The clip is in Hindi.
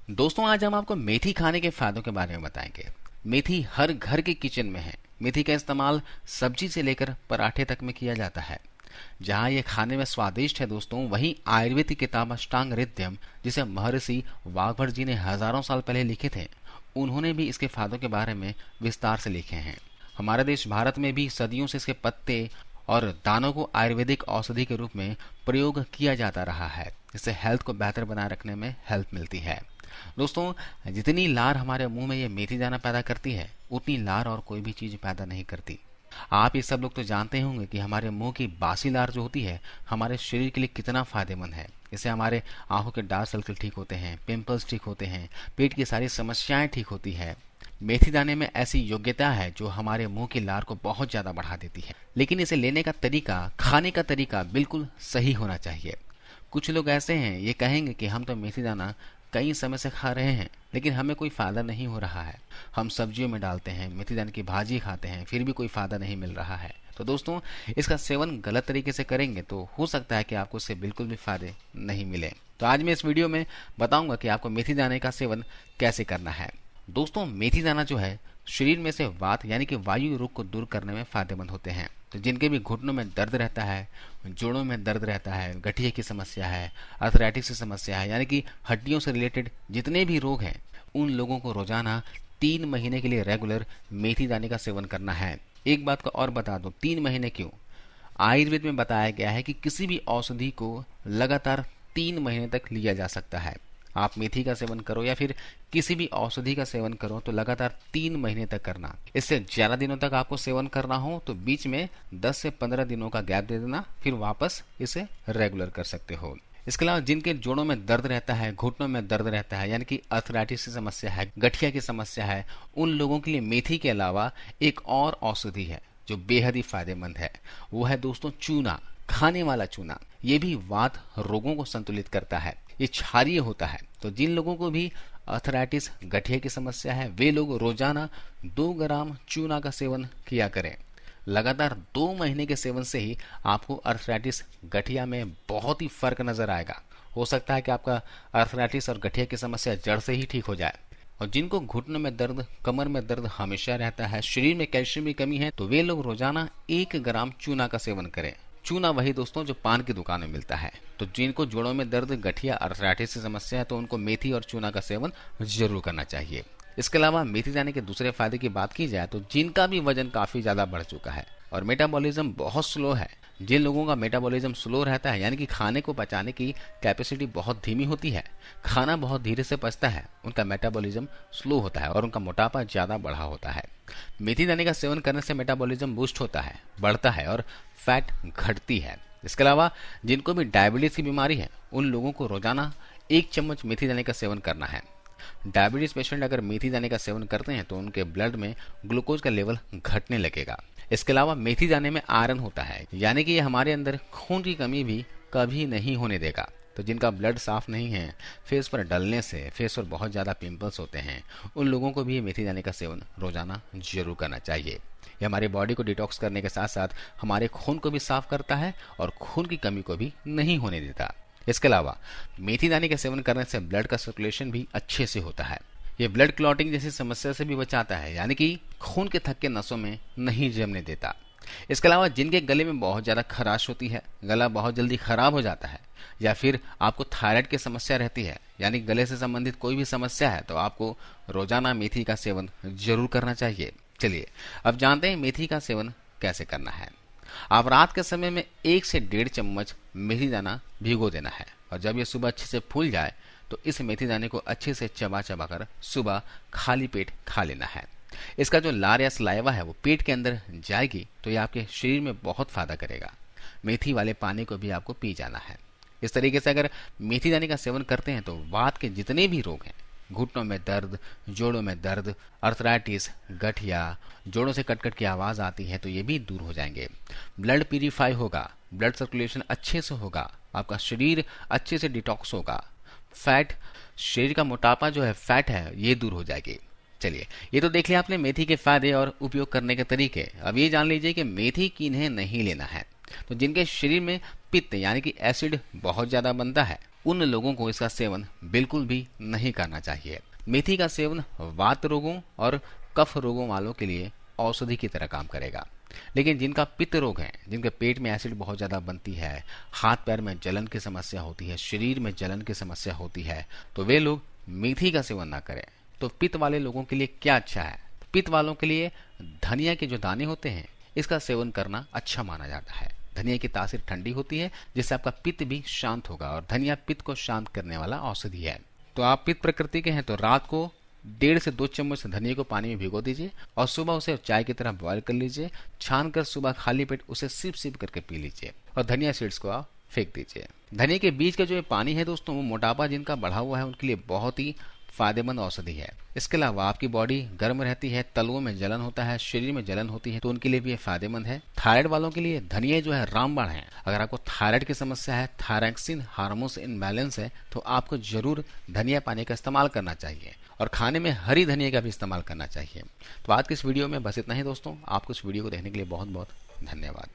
दोस्तों आज हम आपको मेथी खाने के फायदों के बारे में बताएंगे। मेथी हर घर के किचन में है। मेथी का इस्तेमाल सब्जी से लेकर पराठे तक में किया जाता है। जहां ये खाने में स्वादिष्ट है दोस्तों, वहीं आयुर्वेद की किताब अष्टांग हृदयम, जिसे महर्षि वाघभट जी ने हजारों साल पहले लिखे थे, उन्होंने भी इसके फायदों के बारे में विस्तार से लिखे हैं। हमारे देश भारत में भी सदियों से इसके पत्ते और दानों को आयुर्वेदिक औषधि के रूप में प्रयोग किया जाता रहा है। इससे हेल्थ को बेहतर बनाए रखने में हेल्प मिलती है। दोस्तों जितनी लार हमारे मुंह में ये मेथी दाना पैदा करती है, उतनी लार और कोई भी चीज पैदा नहीं करती। आप ये सब लोग तो जानते होंगे कि हमारे मुंह की बासी लार जो होती है हमारे शरीर के लिए कितना फायदेमंद है। इससे हमारे आंखों के डार्क सर्कल ठीक होते हैं, पिंपल्स ठीक होते हैं, पेट की सारी समस्याएं ठीक होती है। मेथी दाने में ऐसी योग्यता है जो हमारे मुंह की लार को बहुत ज्यादा बढ़ा देती है। लेकिन इसे लेने का तरीका, खाने का तरीका बिल्कुल सही होना चाहिए। कुछ लोग ऐसे हैं, ये कहेंगे कि हम तो मेथी दाना कई समय से खा रहे हैं लेकिन हमें कोई फायदा नहीं हो रहा है। हम सब्जियों में डालते हैं, मेथी दाने की भाजी खाते हैं, फिर भी कोई फायदा नहीं मिल रहा है। तो दोस्तों इसका सेवन गलत तरीके से करेंगे तो हो सकता है कि आपको इससे बिल्कुल भी फायदे नहीं मिले। तो आज मैं इस वीडियो में बताऊंगा कि आपको मेथी दाने का सेवन कैसे करना है। दोस्तों मेथी दाना जो है शरीर में से वात यानी कि वायु रोग को दूर करने में फायदेमंद होते हैं। तो जिनके भी घुटनों में दर्द रहता है, जोड़ों में दर्द रहता है, गठिया की समस्या है, अर्थराइटिस की समस्या है, यानी कि हड्डियों से रिलेटेड जितने भी रोग हैं, उन लोगों को रोजाना 3 महीने के लिए रेगुलर मेथी दाने का सेवन करना है। एक बात को और बता दूं, 3 महीने क्यों? आयुर्वेद में बताया गया है कि किसी भी औषधि को लगातार 3 महीने तक लिया जा सकता है। आप मेथी का सेवन करो या फिर किसी भी औषधि का सेवन करो तो लगातार 3 महीने तक करना। इससे ज्यादा दिनों तक आपको सेवन करना हो तो बीच में 10 से 15 दिनों का गैप दे देना, फिर वापस इसे रेगुलर कर सकते हो। इसके अलावा जिनके जोड़ों में दर्द रहता है, घुटनों में दर्द रहता है, यानी कि अर्थराइटिस की समस्या है, गठिया की समस्या है, उन लोगों के लिए मेथी के अलावा एक और औषधि है जो बेहद ही फायदेमंद है। वो है दोस्तों चूना, खाने वाला चूना। ये भी वात रोगों को संतुलित करता है। ये क्षारीय होता है। तो जिन लोगों को भी अर्थराइटिस, गठिया की समस्या है, वे लोग रोजाना 2 ग्राम चूना का सेवन किया करें। लगातार 2 महीने के सेवन से ही आपको अर्थराइटिस, गठिया में बहुत ही फर्क नजर आएगा। हो सकता है कि आपका अर्थराइटिस और गठिया की समस्या जड़ से ही ठीक हो जाए। और जिनको घुटनों में दर्द, कमर में दर्द हमेशा रहता है, शरीर में कैल्शियम की कमी है, तो वे लोग रोजाना 1 ग्राम चूना का सेवन करें। चूना वही दोस्तों जो पान की दुकान में मिलता है। तो जिनको जोड़ों में दर्द, गठिया, अर्थराइटिस की समस्या है तो उनको मेथी और चूना का सेवन जरूर करना चाहिए। इसके अलावा मेथी दाने के दूसरे फायदे की बात की जाए तो जिनका भी वजन काफी ज्यादा बढ़ चुका है और मेटाबॉलिज्म बहुत स्लो है, जिन लोगों का मेटाबॉलिज्म स्लो रहता है यानी कि खाने को पचाने की कैपेसिटी बहुत धीमी होती है, खाना बहुत धीरे से पचता है, उनका मेटाबॉलिज्म स्लो होता है और उनका मोटापा ज्यादा बढ़ा होता है। मेथी दाने का सेवन करने से मेटाबॉलिज्म बूस्ट होता है, बढ़ता है और फैट घटती है। इसके अलावा जिनको भी डायबिटीज की बीमारी है, उन लोगों को रोजाना 1 चम्मच मेथी दाने का सेवन करना है। डायबिटीज पेशेंट अगर मेथी दाने का सेवन करते हैं तो उनके ब्लड में ग्लूकोज का लेवल घटने लगेगा। इसके अलावा मेथी दाने में आयरन होता है, यानी कि ये हमारे अंदर खून की कमी भी कभी नहीं होने देगा। तो जिनका ब्लड साफ नहीं है, फेस पर डलने से फेस पर बहुत ज्यादा पिंपल्स होते हैं, उन लोगों को भी ये मेथी दाने का सेवन रोजाना जरूर करना चाहिए। ये हमारे बॉडी को डिटॉक्स करने के साथ साथ हमारे खून को भी साफ करता है और खून की कमी को भी नहीं होने देता। इसके अलावा मेथी दाने के सेवन करने से ब्लड का सर्कुलेशन भी अच्छे से होता है। ये ब्लड क्लॉटिंग जैसी समस्या से भी बचाता है, यानी कि खून के थक्के नसों में नहीं जमने देता। इसके अलावा जिनके गले में बहुत ज्यादा खराश होती है, गला बहुत जल्दी खराब हो जाता है, या फिर आपको थायराइड की समस्या रहती है, यानी गले से संबंधित कोई भी समस्या है, तो आपको रोजाना मेथी का सेवन जरूर करना चाहिए। चलिए अब जानते हैं मेथी का सेवन कैसे करना है। आप रात के समय में 1 से 1.5 चम्मच मेथी दाना भिगो देना है और जब ये सुबह अच्छे से फूल जाए तो इस मेथी दाने को अच्छे से चबा चबा कर सुबह खाली पेट खा लेना है। इसका जो लार या सलाइवा है वो पेट के अंदर जाएगी तो ये आपके शरीर में बहुत फायदा करेगा। मेथी वाले पानी को भी आपको पी जाना है। इस तरीके से अगर मेथी दाने का सेवन करते हैं तो वात के जितने भी रोग हैं, घुटनों में दर्द, जोड़ों में दर्द, अर्थराइटिस, गठिया, जोड़ों से कटकट की आवाज आती है तो ये भी दूर हो जाएंगे। ब्लड प्यूरिफाई होगा, ब्लड सर्कुलेशन अच्छे से होगा, आपका शरीर अच्छे से डिटॉक्स होगा, फैट, शरीर का मोटापा जो है, फैट है, ये दूर हो जाएगी। चलिए ये तो देख लिया आपने मेथी के फायदे और उपयोग करने के तरीके। अब ये जान लीजिए कि मेथी किन्हें नहीं लेना है। तो जिनके शरीर में पित्त यानी कि एसिड बहुत ज्यादा बनता है, उन लोगों को इसका सेवन बिल्कुल भी नहीं करना चाहिए। मेथी का सेवन वात रोगों और कफ रोगों वालों के लिए औषधि की तरह काम करेगा। लेकिन जिनका पित्त रोग है, जिनके पेट में एसिड बहुत ज़्यादा बनती है, हाथ पैर में जलन की समस्या होती है, शरीर में जलन की समस्या होती है, तो वे लोग मेथी का सेवन ना करें। तो पित्त वाले लोगों के लिए क्या अच्छा है? पित्त वालों के लिए धनिया के जो दाने होते हैं, इसका सेवन करना अच्छा माना जाता है। धनिया की तासीर ठंडी होती है, जिससे आपका पित्त भी शांत होगा, और धनिया पित्त को शांत करने वाला औषधि है। तो आप पित्त प्रकृति के हैं तो रात को 1.5 से 2 चम्मच धनिया को पानी में भिगो दीजिए और सुबह उसे चाय की तरह बॉयल कर लीजिए। छान कर सुबह खाली पेट उसे सिप सिप करके पी लीजिए और धनिया सीड्स को आप फेंक दीजिए। धनिया के बीज का जो ये पानी है दोस्तों, वो मोटापा जिनका बढ़ा हुआ है उनके लिए बहुत ही फायदेमंद औषधि है। इसके अलावा आपकी बॉडी गर्म रहती है, तलवों में जलन होता है, शरीर में जलन होती है, तो उनके लिए भी ये फायदेमंद है। थायराइड वालों के लिए धनिया जो है रामबाण है। अगर आपको थायराइड की समस्या है, थायरॉक्सिन हार्मोन्स इनबैलेंस है, तो आपको जरूर धनिया पानी का इस्तेमाल करना चाहिए और खाने में हरी धनिया का भी इस्तेमाल करना चाहिए। तो आज की इस वीडियो में बस इतना ही दोस्तों। आपको इस वीडियो को देखने के लिए बहुत बहुत धन्यवाद।